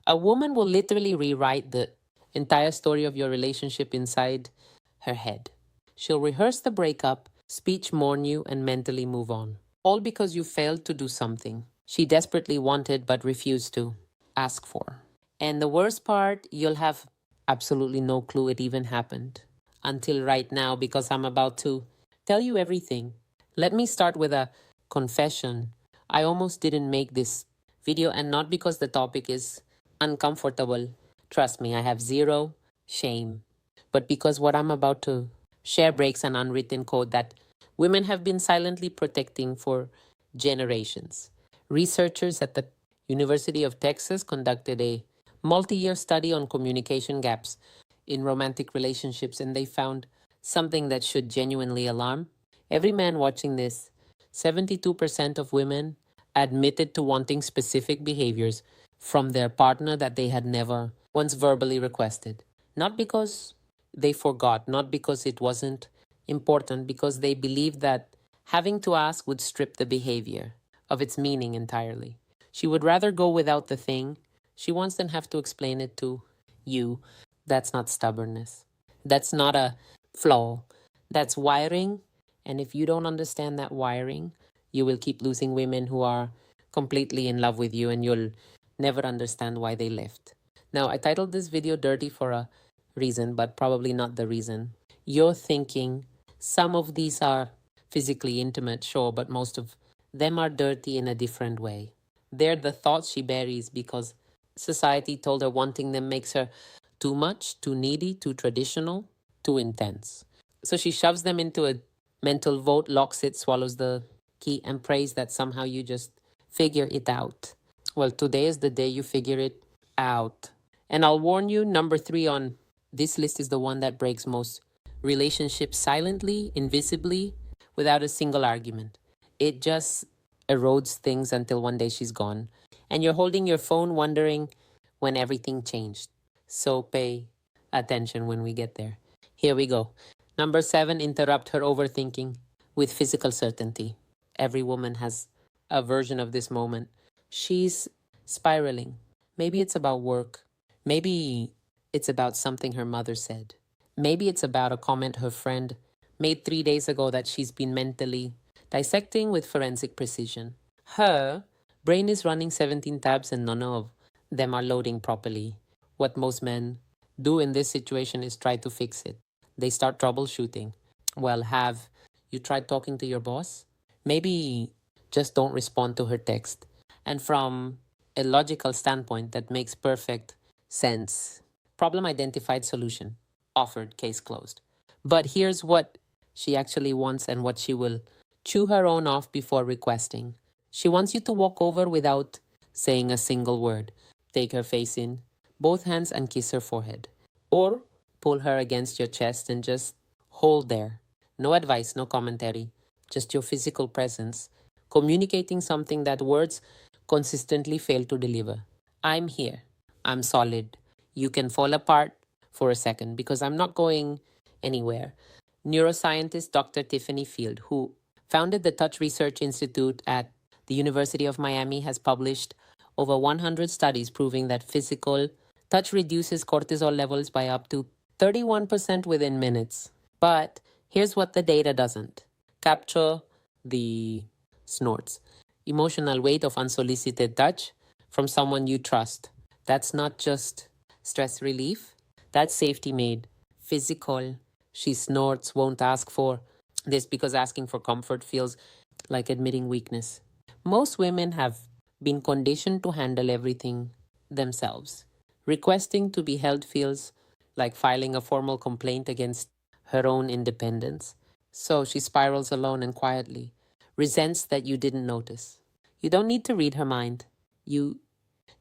A woman will literally rewrite the entire story of your relationship inside her head. She'll rehearse the breakup, speech mourn you, and mentally move on. All because you failed to do something she desperately wanted but refused to ask for. And the worst part, you'll have absolutely no clue it even happened until right now because I'm about to tell you everything. Let me start with a confession. I almost didn't make this video, and not because the topic is uncomfortable. Trust me, I have zero shame. But because what I'm about to share breaks an unwritten code that women have been silently protecting for generations. Researchers at the University of Texas conducted a multi year study on communication gaps in romantic relationships, and they found something that should genuinely alarm every man watching this. 72% of women admitted to wanting specific behaviors from their partner that they had never once verbally requested. Not because they forgot, not because it wasn't important, because they believed that having to ask would strip the behavior of its meaning entirely. She would rather go without the thing she wants than have to explain it to you. That's not stubbornness. That's not a flaw. That's wiring. And if you don't understand that wiring, you will keep losing women who are completely in love with you, and you'll never understand why they left. Now, I titled this video Dirty for a reason, but probably not the reason. You're thinking some of these are physically intimate, sure, but most of them are dirty in a different way. They're the thoughts she buries because society told her wanting them makes her too much, too needy, too traditional, too intense. So she shoves them into a mental vote, locks it, swallows the key, and prays that somehow you just figure it out. Well, today is the day you figure it out. And I'll warn you, number 3 on this list is the one that breaks most relationships silently, invisibly, without a single argument. It just erodes things until one day she's gone. And you're holding your phone wondering when everything changed. So pay attention when we get there. Here we go. Number 7, interrupt her overthinking with physical certainty. Every woman has a version of this moment. She's spiraling. Maybe it's about work. Maybe it's about something her mother said. Maybe it's about a comment her friend made 3 days ago that she's been mentally dissecting with forensic precision. Her brain is running 17 tabs and none of them are loading properly. What most men do in this situation is try to fix it. They start troubleshooting. Well, have you tried talking to your boss? Maybe just don't respond to her text. And from a logical standpoint, that makes perfect sense. Problem identified, solution offered, case closed. But here's what she actually wants and what she will chew her own off before requesting. She wants you to walk over without saying a single word. Take her face in both hands and kiss her forehead. Or pull her against your chest and just hold there. No advice, no commentary, just your physical presence, communicating something that words consistently fail to deliver. I'm here. I'm solid. You can fall apart for a second because I'm not going anywhere. Neuroscientist Dr. Tiffany Field, who founded the Touch Research Institute at the University of Miami, has published over 100 studies proving that physical touch reduces cortisol levels by up to 31% within minutes. But here's what the data doesn't capture: the snorts, emotional weight of unsolicited touch from someone you trust. That's not just stress relief, that's safety made physical. She snorts, won't ask for this because asking for comfort feels like admitting weakness. Most women have been conditioned to handle everything themselves. Requesting to be held feels like filing a formal complaint against her own independence. So she spirals alone and quietly, resents that you didn't notice. You don't need to read her mind. You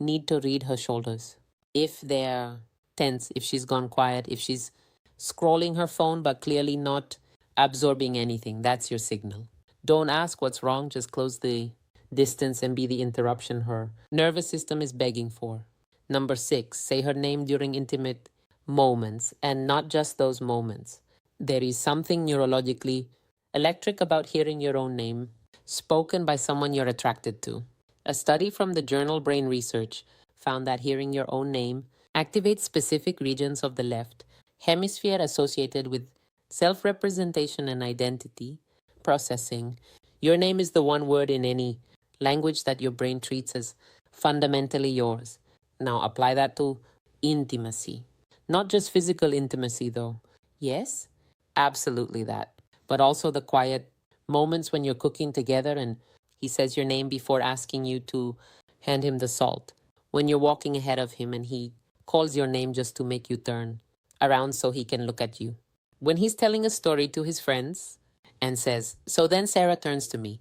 need to read her shoulders. If they're tense, if she's gone quiet, if she's scrolling her phone but clearly not absorbing anything, that's your signal. Don't ask what's wrong, just close the distance and be the interruption her nervous system is begging for. Number 6, say her name during intimate moments, and not just those moments. There is something neurologically electric about hearing your own name spoken by someone you're attracted to. A study from the journal Brain Research found that hearing your own name activates specific regions of the left hemisphere associated with self representation and identity processing. Your name is the one word in any language that your brain treats as fundamentally yours. Now apply that to intimacy. Not just physical intimacy, though. Yes, absolutely that. But also the quiet moments when you're cooking together and he says your name before asking you to hand him the salt. When you're walking ahead of him and he calls your name just to make you turn around so he can look at you. When he's telling a story to his friends and says, "So then Sarah turns to me."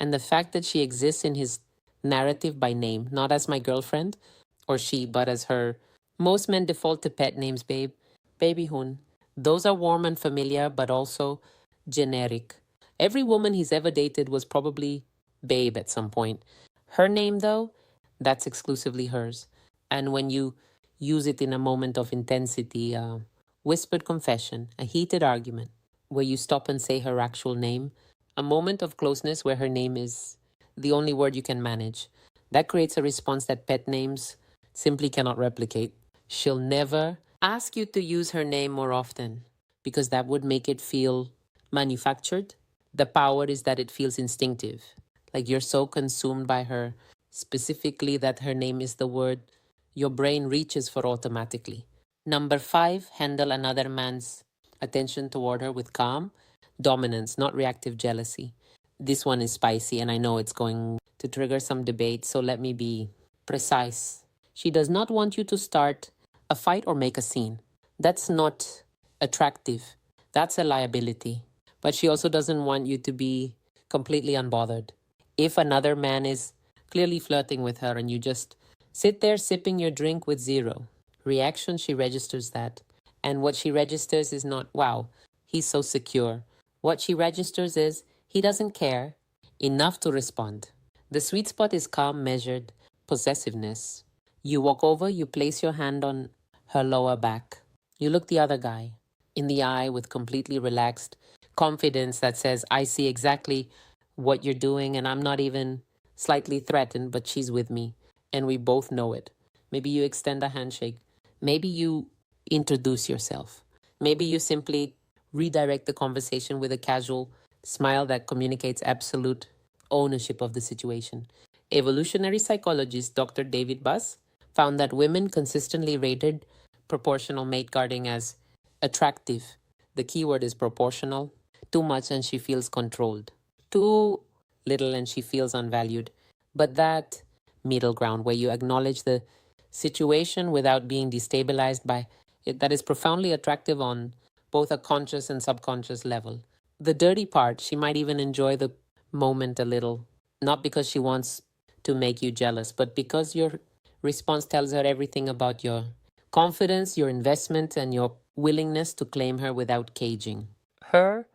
And the fact that she exists in his narrative by name, not as my girlfriend or she, but as her. Most men default to pet names, babe, baby hun. Those are warm and familiar, but also generic. Every woman he's ever dated was probably babe at some point. Her name, though, that's exclusively hers. And when you use it in a moment of intensity, a whispered confession, a heated argument, where you stop and say her actual name, a moment of closeness where her name is the only word you can manage, that creates a response that pet names simply cannot replicate. She'll never ask you to use her name more often because that would make it feel manufactured. The power is that it feels instinctive. Like you're so consumed by her, specifically that her name is the word your brain reaches for automatically. Number 5, handle another man's attention toward her with calm, dominance, not reactive jealousy. This one is spicy and I know it's going to trigger some debate, so let me be precise. She does not want you to start a fight or make a scene. That's not attractive. That's a liability. But she also doesn't want you to be completely unbothered. If another man is clearly flirting with her and you just sit there sipping your drink with zero reaction, she registers that. And what she registers is not, wow, he's so secure. What she registers is, he doesn't care enough to respond. The sweet spot is calm, measured possessiveness. You walk over, you place your hand on her lower back. You look the other guy in the eye with completely relaxed confidence that says, I see exactly what you're doing and I'm not even slightly threatened, but she's with me and we both know it. Maybe you extend a handshake. Maybe you introduce yourself. Maybe you simply redirect the conversation with a casual smile that communicates absolute ownership of the situation. Evolutionary psychologist Dr. David Buss found that women consistently rated proportional mate guarding as attractive. The key word is proportional. Too much and she feels controlled. Too little and she feels unvalued. But that middle ground where you acknowledge the situation without being destabilized by it, that is profoundly attractive on both a conscious and subconscious level. The dirty part, she might even enjoy the moment a little, not because she wants to make you jealous, but because your response tells her everything about your confidence, your investment, and your willingness to claim her without caging her.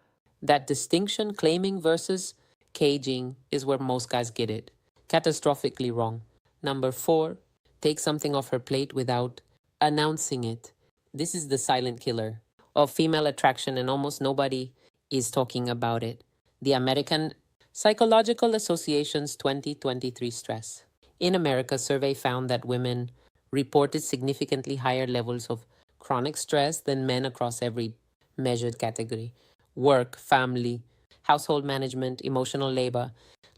That distinction, claiming versus caging, is where most guys get it catastrophically wrong. Number 4, take something off her plate without announcing it. This is the silent killer of female attraction, and almost nobody is talking about it. The American Psychological Association's 2023 stress. In America, survey found that women reported significantly higher levels of chronic stress than men across every measured category: work, family, household management, emotional labor,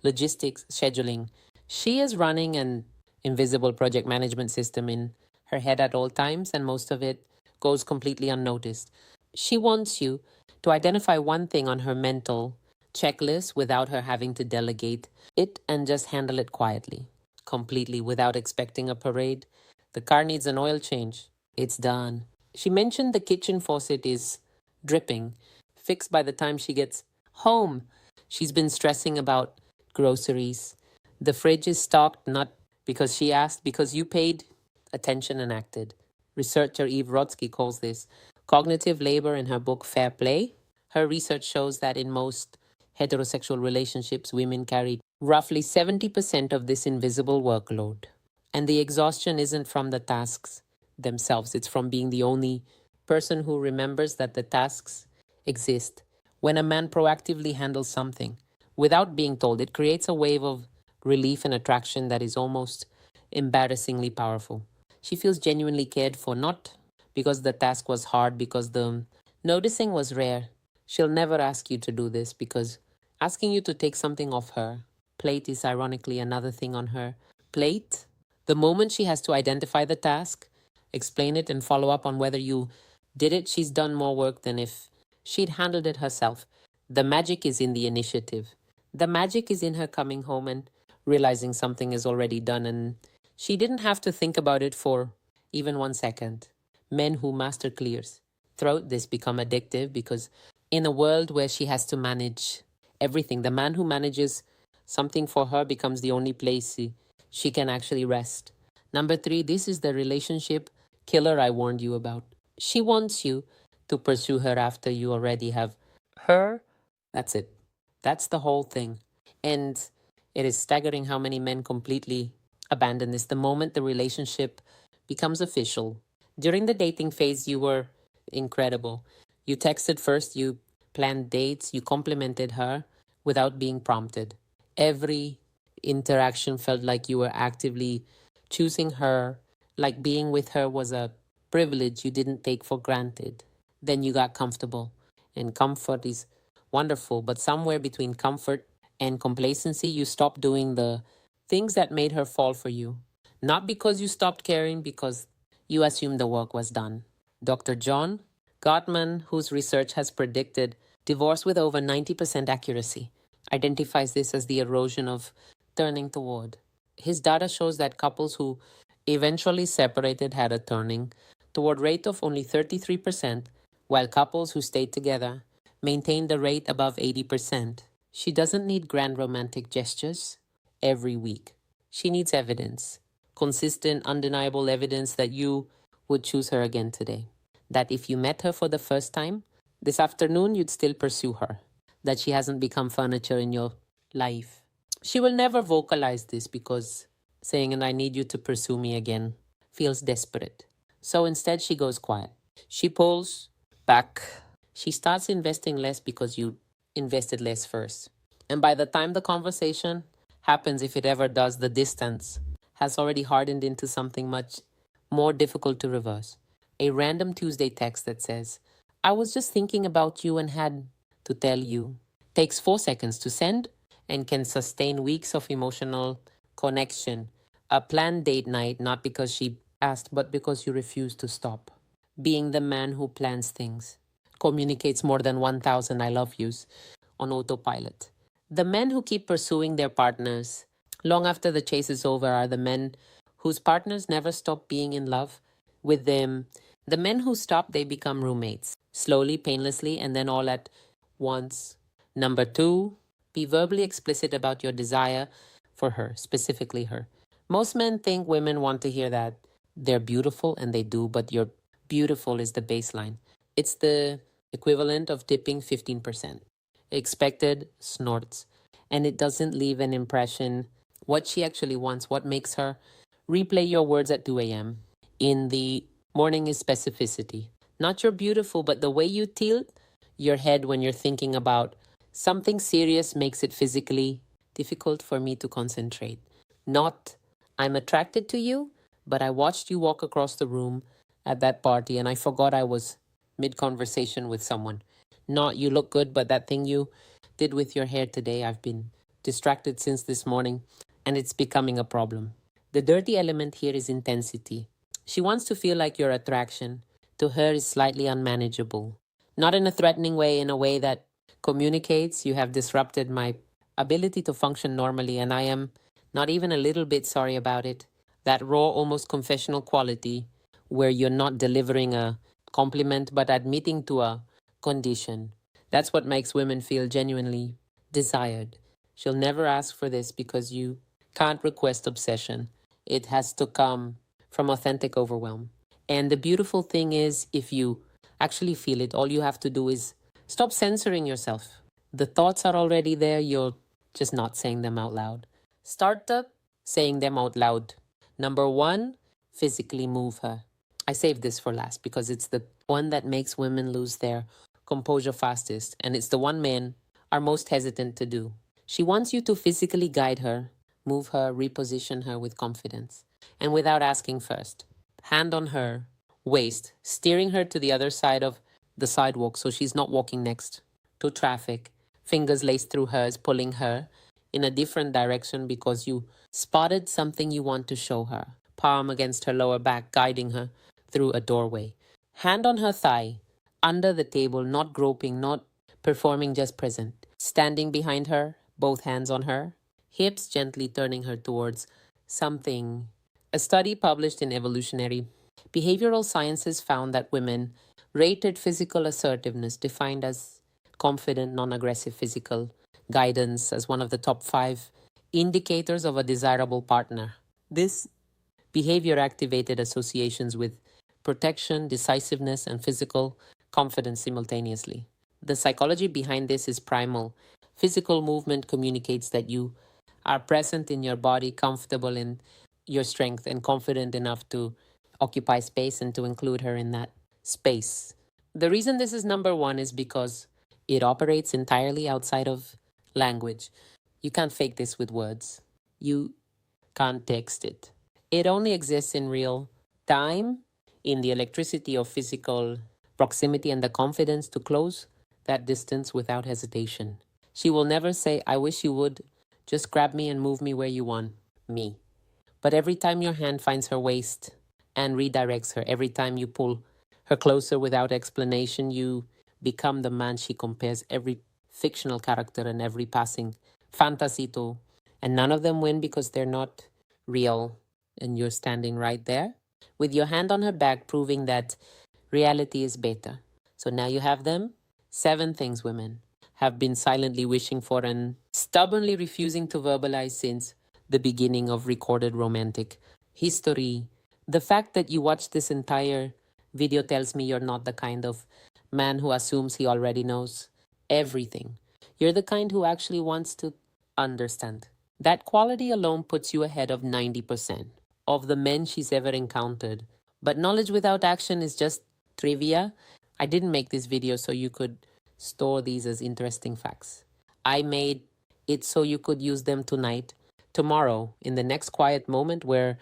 logistics, scheduling. She is running an invisible project management system in her head at all times, and most of it goes completely unnoticed. She wants you to identify one thing on her mental checklist without her having to delegate it and just handle it quietly, completely, without expecting a parade. The car needs an oil change. It's done. She mentioned the kitchen faucet is dripping, fixed by the time she gets home. She's been stressing about groceries. The fridge is stocked not because she asked, because you paid attention and acted. Researcher Eve Rodsky calls this cognitive labor in her book Fair Play. Her research shows that in most heterosexual relationships, women carry roughly 70% of this invisible workload. And the exhaustion isn't from the tasks themselves, it's from being the only person who remembers that the tasks exist. When a man proactively handles something without being told, it creates a wave of relief and attraction that is almost embarrassingly powerful. She feels genuinely cared for, not because the task was hard, because the noticing was rare. She'll never ask you to do this because asking you to take something off her plate is ironically another thing on her plate. The moment she has to identify the task, explain it, and follow up on whether you did it, she's done more work than if she'd handled it herself. The magic is in the initiative. The magic is in her coming home and realizing something is already done, and she didn't have to think about it for even 1 second. Men who master clears throughout this become addictive because, in a world where she has to manage everything, the man who manages something for her becomes the only place she can actually rest. Number three, this is the relationship killer I warned you about. She wants you to pursue her after you already have her. That's it. That's the whole thing. And it is staggering how many men completely abandon this the moment the relationship becomes official. During the dating phase, you were incredible. You texted first, you planned dates, you complimented her without being prompted. Every interaction felt like you were actively choosing her, like being with her was a privilege you didn't take for granted. Then you got comfortable. And comfort is wonderful, but somewhere between comfort and complacency, you stopped doing the things that made her fall for you. Not because you stopped caring, because you assumed the work was done. Dr. John Gottman, whose research has predicted divorce with over 90% accuracy, identifies this as the erosion of turning toward. His data shows that couples who eventually separated had a turning toward rate of only 33%, while couples who stayed together maintained a rate above 80%. She doesn't need grand romantic gestures every week. She needs evidence, consistent, undeniable evidence that you would choose her again today. That if you met her for the first time this afternoon, you'd still pursue her. That she hasn't become furniture in your life. She will never vocalize this because saying, and I need you to pursue me again, feels desperate. So instead, she goes quiet. She pulls back. She starts investing less because you invested less first. And by the time the conversation happens, if it ever does, the distance has already hardened into something much more difficult to reverse. A random Tuesday text that says, I was just thinking about you and had to tell you. Takes 4 seconds to send and can sustain weeks of emotional connection. A planned date night, not because she asked, but because you refused to stop. Being the man who plans things, communicates more than 1,000 I love yous on autopilot. The men who keep pursuing their partners long after the chase is over are the men whose partners never stop being in love with them. The men who stop, they become roommates, slowly, painlessly, and then all at once. Number two, be verbally explicit about your desire for her, specifically her. Most men think women want to hear that they're beautiful, and they do, but your beautiful is the baseline. It's the equivalent of tipping 15%. Expected snorts, and it doesn't leave an impression. What she actually wants, what makes her replay your words at 2 a.m. in the morning is specificity. Not your beautiful, but the way you tilt your head when you're thinking about something serious makes it physically difficult for me to concentrate. Not, I'm attracted to you, but I watched you walk across the room at that party and I forgot I was mid conversation with someone. Not, you look good, but that thing you did with your hair today, I've been distracted since this morning and it's becoming a problem. The dirty element here is intensity. She wants to feel like your attraction to her is slightly unmanageable. Not in a threatening way, in a way that communicates, you have disrupted my ability to function normally, and I am not even a little bit sorry about it. That raw, almost confessional quality where you're not delivering a compliment but admitting to a condition. That's what makes women feel genuinely desired. She'll never ask for this because you can't request obsession. It has to come from authentic overwhelm. And the beautiful thing is, if you actually feel it, all you have to do is stop censoring yourself. The thoughts are already there, you're just not saying them out loud. Start up saying them out loud. Number one, physically move her. I saved this for last because it's the one that makes women lose their composure fastest, and it's the one men are most hesitant to do. She wants you to physically guide her, move her, reposition her with confidence. and without asking first. Hand on her waist, steering her to the other side of the sidewalk so she's not walking next to traffic. Fingers laced through hers, pulling her in a different direction because you spotted something you want to show her. Palm against her lower back, guiding her through a doorway. Hand on her thigh, under the table, not groping, not performing, just present. Standing behind her, both hands on her, hips gently turning her towards something. A study published in Evolutionary Behavioral Sciences found that women rated physical assertiveness, defined as confident, non aggressive physical guidance, as one of the top 5 indicators of a desirable partner. This behavior activated associations with protection, decisiveness, and physical confidence simultaneously. The psychology behind this is primal. Physical movement communicates that you are present in your body, comfortable in your strength, and confident enough to occupy space and to include her in that space. The reason this is number one is because it operates entirely outside of language. You can't fake this with words. You can't text it. It only exists in real time, in the electricity of physical proximity and the confidence to close that distance without hesitation. She will never say, I wish you would just grab me and move me where you want me. But every time your hand finds her waist and redirects her, every time you pull her closer without explanation, you become the man she compares every fictional character and every passing fantasy to. And none of them win because they're not real. And you're standing right there with your hand on her back, proving that reality is better. So now you have them. 7 things women have been silently wishing for and stubbornly refusing to verbalize since the beginning of recorded romantic history. The fact that you watched this entire video tells me you're not the kind of man who assumes he already knows everything. You're the kind who actually wants to understand. That quality alone puts you ahead of 90% of the men she's ever encountered. But knowledge without action is just trivia. I didn't make this video so you could store these as interesting facts. I made it so you could use them tonight, tomorrow, in the next quiet moment where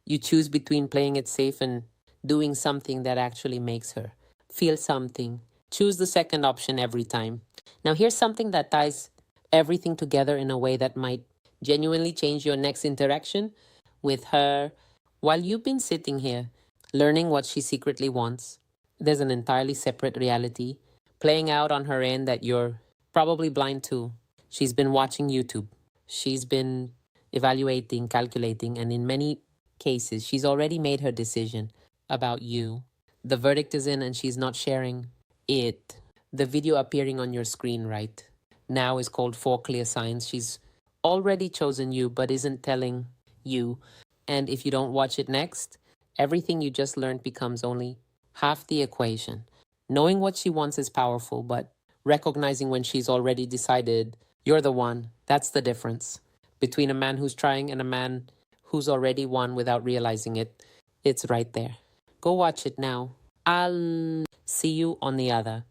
you choose between playing it safe and doing something that actually makes her feel something. Choose the second option every time. Now, here's something that ties everything together in a way that might genuinely change your next interaction with her. While you've been sitting here learning what she secretly wants, there's an entirely separate reality playing out on her end that you're probably blind to. She's been watching YouTube. She's been evaluating, calculating, and in many cases, she's already made her decision about you. The verdict is in and she's not sharing it. The video appearing on your screen right now is called 4 Clear Signs. She's already chosen you but isn't telling you. And if you don't watch it next, everything you just learned becomes only half the equation. Knowing what she wants is powerful, but recognizing when she's already decided you're the one, that's the difference between a man who's trying and a man who's already won without realizing it. It's right there. Go watch it now. I'll see you on the other